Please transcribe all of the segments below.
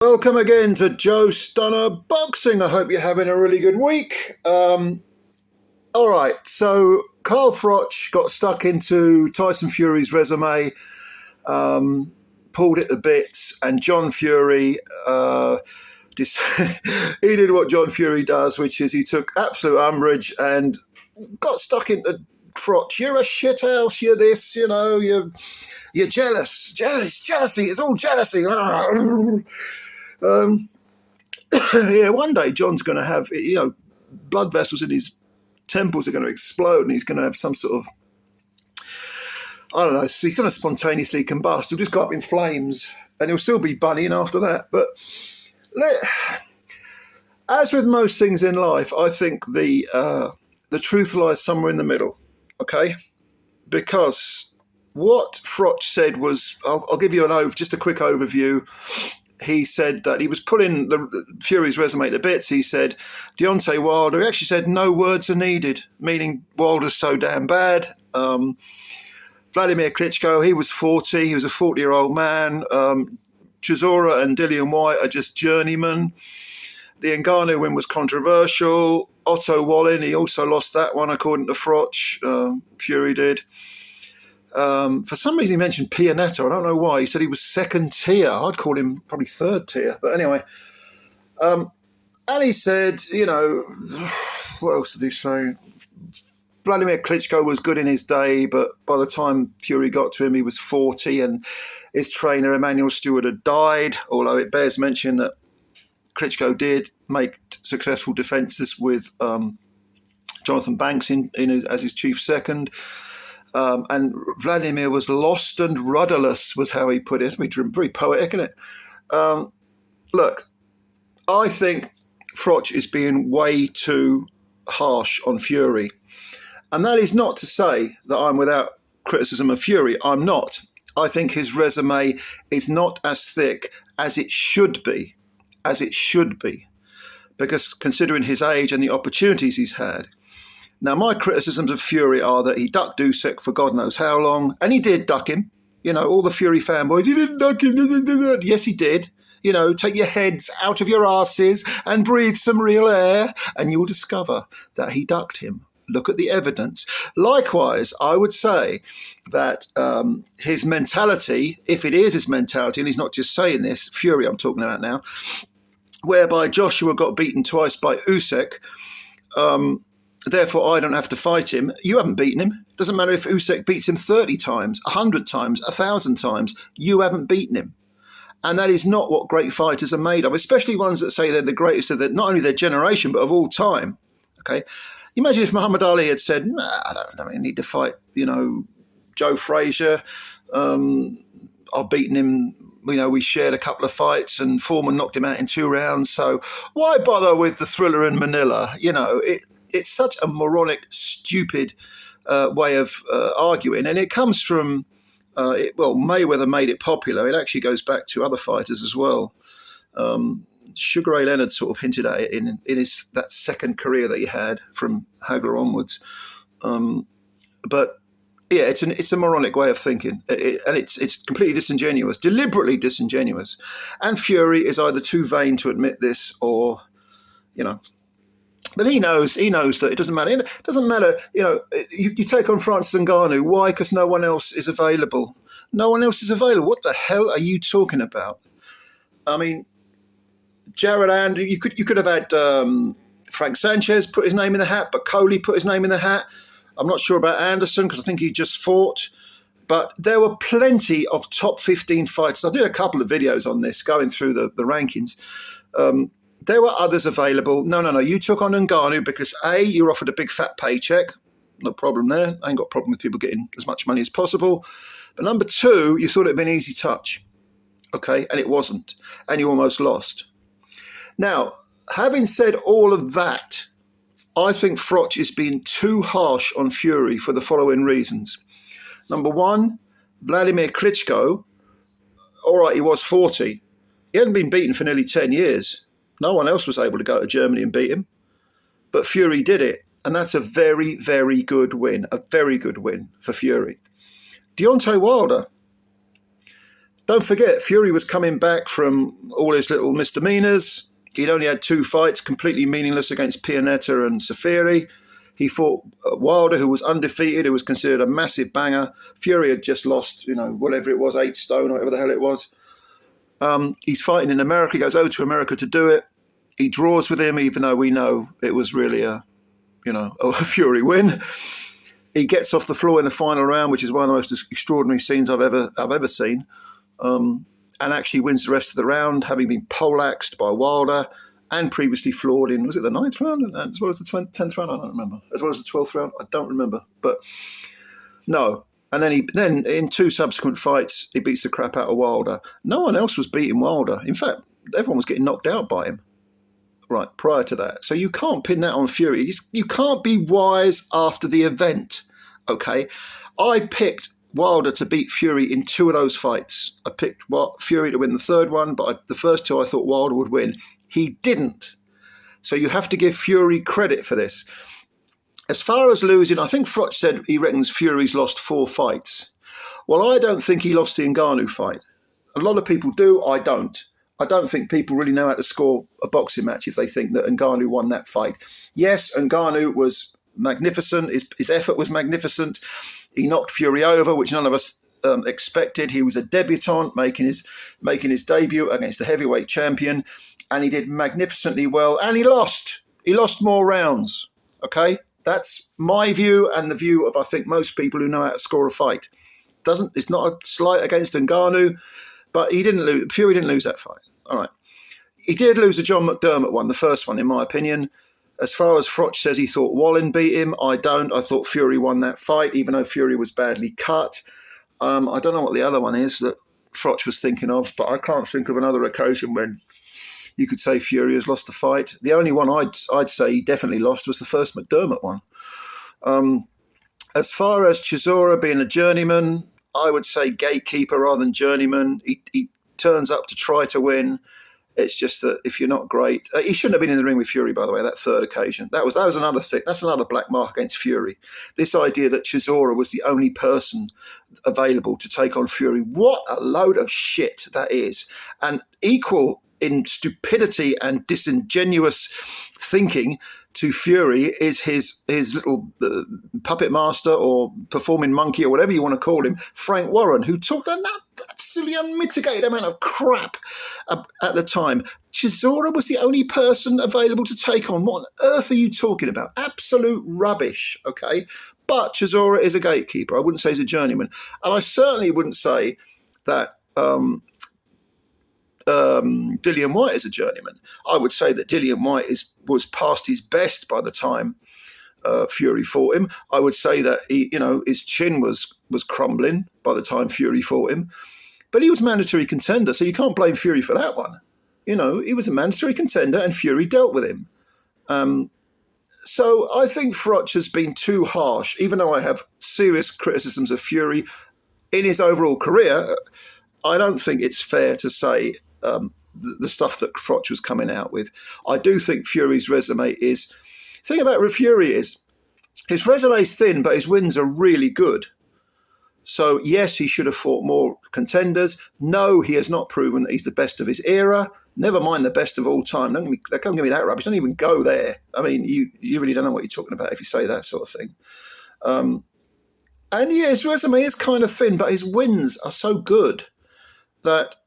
Welcome again to Joe Stunner Boxing. I hope you're having a really good week. All right, so Carl Froch got stuck into Tyson Fury's resume, pulled it to bits, and John Fury, he did what John Fury does, which is he took absolute umbrage and got stuck into Froch. You're a shithouse, you're this, you're jealousy, it's all jealousy. Yeah, one day John's going to have, blood vessels in his temples are going to explode and he's going to have some sort of, I don't know, he's going to spontaneously combust. He'll just go up in flames and he'll still be bunnying after that. But as with most things in life, I think the truth lies somewhere in the middle, okay? Because what Froch said was, I'll give you just a quick overview. He said that he was pulling the Fury's resume to bits. He said, Deontay Wilder, he actually said no words are needed, meaning Wilder's so damn bad. Vladimir Klitschko, he was 40. He was a 40-year-old man. Chisora and Dillian White are just journeymen. The Ngannou win was controversial. Otto Wallin, he also lost that one, according to Froch. Fury did. For some reason he mentioned Pianeta. I don't know why. He said he was second tier. I'd call him probably third tier. But anyway. And he said, what else did he say? Vladimir Klitschko was good in his day, but by the time Fury got to him, he was 40 and his trainer, Emmanuel Stewart, had died, although it bears mention that Klitschko did make successful defences with Jonathan Banks as his chief second. And Vladimir was lost and rudderless, was how he put it. It's very poetic, isn't it? Look, I think Froch is being way too harsh on Fury. And that is not to say that I'm without criticism of Fury. I'm not. I think his resume is not as thick as it should be. Because considering his age and the opportunities he's had. Now, my criticisms of Fury are that he ducked Usyk for God knows how long, and he did duck him. All the Fury fanboys, he didn't duck him. Yes, he did. Take your heads out of your asses and breathe some real air, and you'll discover that he ducked him. Look at the evidence. Likewise, I would say that his mentality, if it is his mentality, and he's not just saying this, Fury I'm talking about now, whereby Joshua got beaten twice by Usyk, therefore I don't have to fight him. You haven't beaten him. Doesn't matter if Usyk beats him 30 times, 100 times, 1,000 times. You haven't beaten him. And that is not what great fighters are made of, especially ones that say they're the greatest of not only their generation, but of all time. Okay. Imagine if Muhammad Ali had said, I don't need to fight, Joe Frazier. I've beaten him. We shared a couple of fights and Foreman knocked him out in 2 rounds. So why bother with the thriller in Manila? It's such a moronic, stupid way of arguing. And it comes from, Mayweather made it popular. It actually goes back to other fighters as well. Sugar Ray Leonard sort of hinted at it in that second career that he had from Hagler onwards. But yeah, it's a moronic way of thinking, and it's completely disingenuous, deliberately disingenuous. And Fury is either too vain to admit this, or But he knows that it doesn't matter. It doesn't matter. You take on Francis Ngannou. Why? Because no one else is available. No one else is available. What the hell are you talking about? I mean, Jared Andrew, you could have had Frank Sanchez put his name in the hat, but Coley put his name in the hat. I'm not sure about Anderson because I think he just fought. But there were plenty of top 15 fighters. I did a couple of videos on this, going through the rankings. There were others available. No. You took on Ngannou because A, you were offered a big fat paycheck. No problem there. I ain't got a problem with people getting as much money as possible. But number 2, you thought it'd been easy touch. Okay, and it wasn't. And you almost lost. Now, having said all of that, I think Froch is being too harsh on Fury for the following reasons. Number 1, Vladimir Klitschko, all right, he was 40. He hadn't been beaten for nearly 10 years. No one else was able to go to Germany and beat him. But Fury did it. And that's a very, very good win. A very good win for Fury. Deontay Wilder. don't forget, Fury was coming back from all his little misdemeanors. He'd only had 2 fights, completely meaningless, against Pianeta and Safiri. He fought Wilder, who was undefeated, who was considered a massive banger. Fury had just lost, whatever it was, 8 stone, or whatever the hell it was. He's fighting in America. He goes over to America to do it. He draws with him, even though we know it was really a Fury win. He gets off the floor in the final round, which is one of the most extraordinary scenes I've ever seen, and actually wins the rest of the round, having been poleaxed by Wilder and previously floored in, was it the 9th round as well as the 10th round? I don't remember. As well as the 12th round? I don't remember. But no. And then in 2 subsequent fights, he beats the crap out of Wilder. No one else was beating Wilder. In fact, everyone was getting knocked out by him. Right, prior to that. So you can't pin that on Fury. You can't be wise after the event, okay? I picked Wilder to beat Fury in 2 of those fights. I picked Fury to win the 3rd one, but the first 2 I thought Wilder would win. He didn't. So you have to give Fury credit for this. As far as losing, I think Froch said he reckons Fury's lost 4 fights. Well, I don't think he lost the Ngannou fight. A lot of people do. I don't. I don't think people really know how to score a boxing match if they think that Ngannou won that fight. Yes, Ngannou was magnificent. His effort was magnificent. He knocked Fury over, which none of us expected. He was a debutant making his debut against the heavyweight champion, and he did magnificently well. And he lost. He lost more rounds. Okay, that's my view and the view of, I think, most people who know how to score a fight. It's not a slight against Ngannou, but he didn't lose. Fury didn't lose that fight. All right. He did lose the John McDermott one, the first one, in my opinion. As far as Froch says he thought Wallin beat him, I don't. I thought Fury won that fight, even though Fury was badly cut. I don't know what the other one is that Froch was thinking of, but I can't think of another occasion when you could say Fury has lost a fight. The only one I'd say he definitely lost was the first McDermott one. As far as Chisora being a journeyman, I would say gatekeeper rather than journeyman. He turns up to try to win. It's just that if you're not great, he shouldn't have been in the ring with Fury, by the way, that 3rd occasion. That was another thing. That's another black mark against Fury. This idea that Chisora was the only person available to take on Fury. What a load of shit that is. And equal in stupidity and disingenuous thinking to Fury is his little puppet master or performing monkey or whatever you want to call him, Frank Warren, who talked an absolutely unmitigated amount of crap at the time. Chisora was the only person available to take on. What on earth are you talking about? Absolute rubbish, okay? But Chisora is a gatekeeper. I wouldn't say he's a journeyman. And I certainly wouldn't say that Dillian Whyte is a journeyman. I would say that Dillian Whyte was past his best by the time Fury fought him. I would say that his chin was crumbling by the time Fury fought him. But he was mandatory contender, so you can't blame Fury for that one. He was a mandatory contender, and Fury dealt with him. So I think Froch has been too harsh, even though I have serious criticisms of Fury in his overall career. I don't think it's fair to say the stuff that Froch was coming out with. I do think Fury's resume is... The thing about Fury is his resume is thin, but his wins are really good. So, yes, he should have fought more contenders. No, he has not proven that he's the best of his era. Never mind the best of all time. Don't give me that rubbish. Don't even go there. I mean, you really don't know what you're talking about if you say that sort of thing. And, yeah, his resume is kind of thin, but his wins are so good that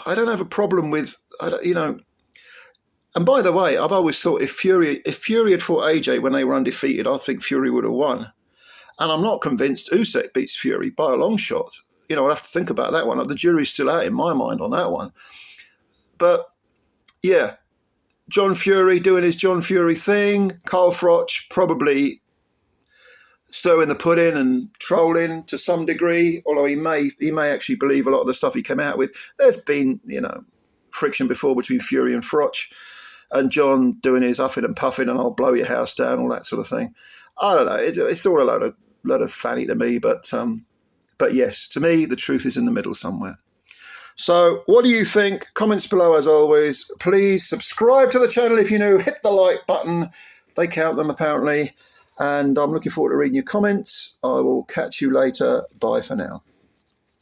I don't have a problem with, And by the way, I've always thought if Fury had fought AJ when they were undefeated, I think Fury would have won. And I'm not convinced Usyk beats Fury by a long shot. I'll have to think about that one. The jury's still out in my mind on that one. But, yeah, John Fury doing his John Fury thing. Carl Froch probably stirring the pudding and trolling to some degree, although he may actually believe a lot of the stuff he came out with. There's been, friction before between Fury and Froch, and John doing his huffing and puffing and I'll blow your house down, all that sort of thing. I don't know. It's all a load of fanny to me, but yes, to me, the truth is in the middle somewhere. So what do you think? Comments below as always. Please subscribe to the channel if you're new. Hit the like button. They count them apparently. And I'm looking forward to reading your comments. I will catch you later. Bye for now.